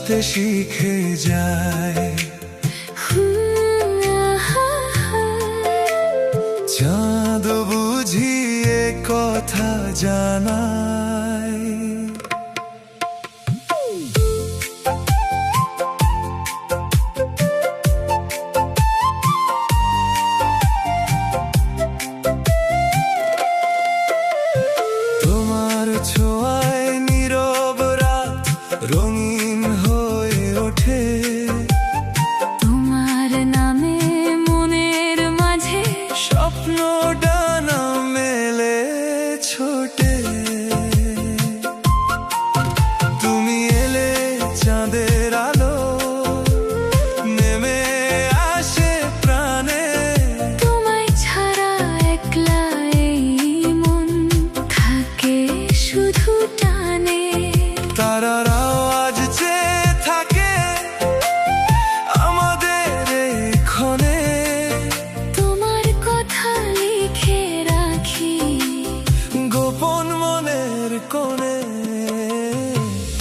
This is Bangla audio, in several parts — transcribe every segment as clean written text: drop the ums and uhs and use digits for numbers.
হাসতে শিখে যায়। চাঁদ বুঝিয়ে কথা জানায়। তোমার ছোঁয়ায় নীরব রাত রঙিন হয়ে ওঠে। তোমার নামে মনের মাঝে স্বপ্ন ডানা মেলে ছোটে। তুমি এলে চাঁদের আলো নেমে আসে প্রাণে। তোমায় ছাড়া একলা এই মন থাকে শুধু টানে। তারারাও আজ চেয়ে থাকে আমাদের এই ক্ষণে। তোমার কথা লিখে রাখি গোপন মনের কোণে।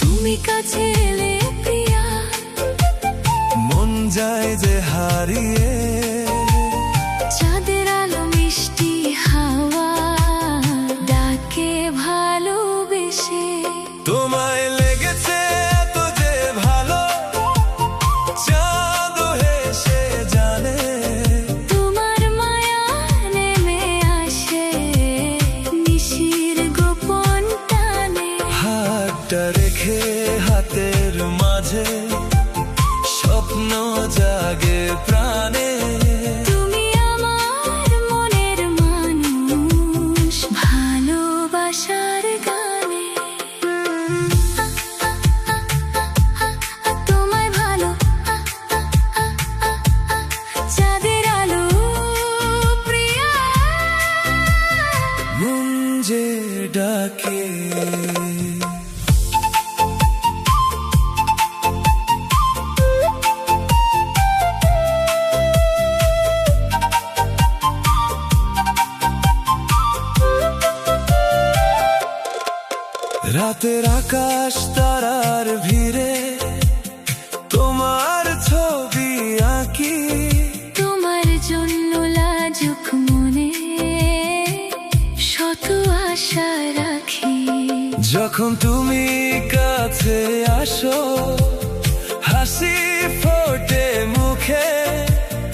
তুমি কাছে এলে প্রিয়া মন যায় যে হারিয়ে। চাঁদের আলো মিষ্টি হাওয়া ডাকে ভালোবেসে। তোমায় লেগেছে এত যে ভালো চাঁদ হেসে জানে। তোমার মায়া নেমে আসে নিশির গোপন টানে। হাতটা রেখে হাতের মাঝে স্বপ্ন জাগে প্রাণে। তুমি আমার মনের মানুষ ভালোবাসার গানে। তোমায় ভালো চাঁদের আলো প্রিয়া। মন যে ডাকে। রাতের আকাশ তারার ভিড়ে তোমার ছবি আঁকি। তোমার জন্য লাজুক মনে শত আশা রাখি। যখন তুমি কাছে আসো হাসি ফোটে মুখে।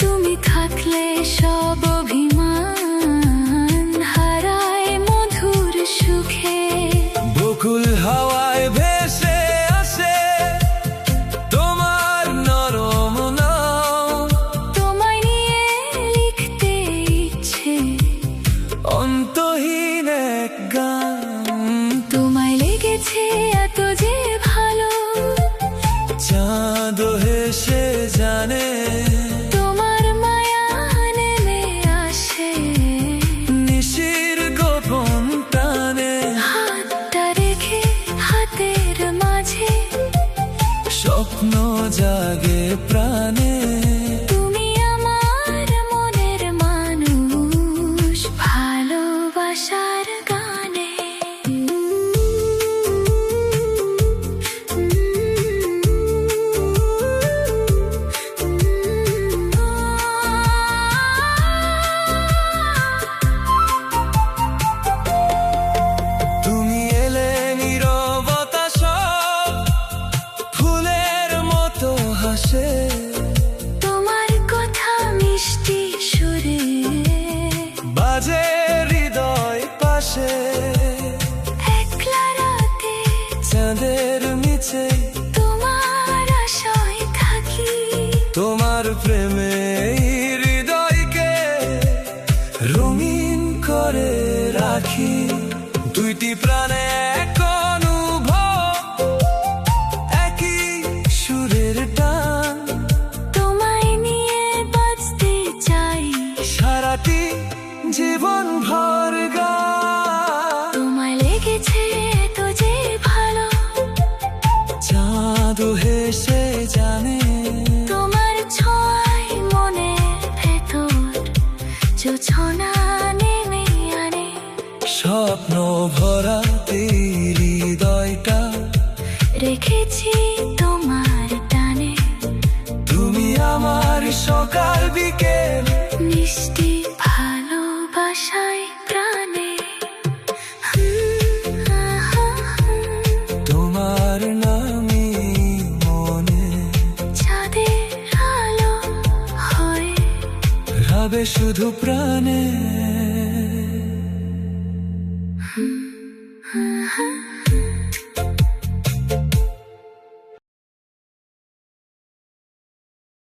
তুমি থাকলে সব অভিমান হারায় মধুর সুখে। বকুল হাওয়ায় ভেসে আসে তোমার নরম নাম। তোমায় নিয়ে লিখতে ইচ্ছে অন্তহীন এক গান। তোমায় লেগেছে এত যে ভালো চাঁদ হেসে জানে। তোমার মায়া নেমে আসে নিশির গোপন টানে। হাতটা রেখে হাতের মাঝে স্বপ্ন জাগে প্রাণে। তুমি আমার মনের মানুষ ভালোবাসার গানে। তুমি এলে নীরবতা সব ফুলের মতো হাসে। তোমার কথা মিষ্টি সুরে বাজে হৃদয় পাশে। একলা রাতে চাঁদের নিচে তোমার আশায় থাকি। তোমার প্রেমে হৃদয়কে রঙিন করে রাখি। দুইটি প্রাণে এক অনুভব একই সুরের টান। তোমায় নিয়ে বাঁচতে চাই সারাটি জীবন ভর গান। তোমায় লেগেছে তো যে ভালো চাঁদ হেসে জানে। তোমার ছোঁয়ায় মনের ভেতর জোছনা নেমে আনে। স্বপ্ন ভরা হৃদয়টা রেখেছি তোমার বিকেল মিষ্টি ভালোবাসায় প্রাণে তোমার নামই মনে চাঁদের আলো হয় রবে শুধু প্রাণে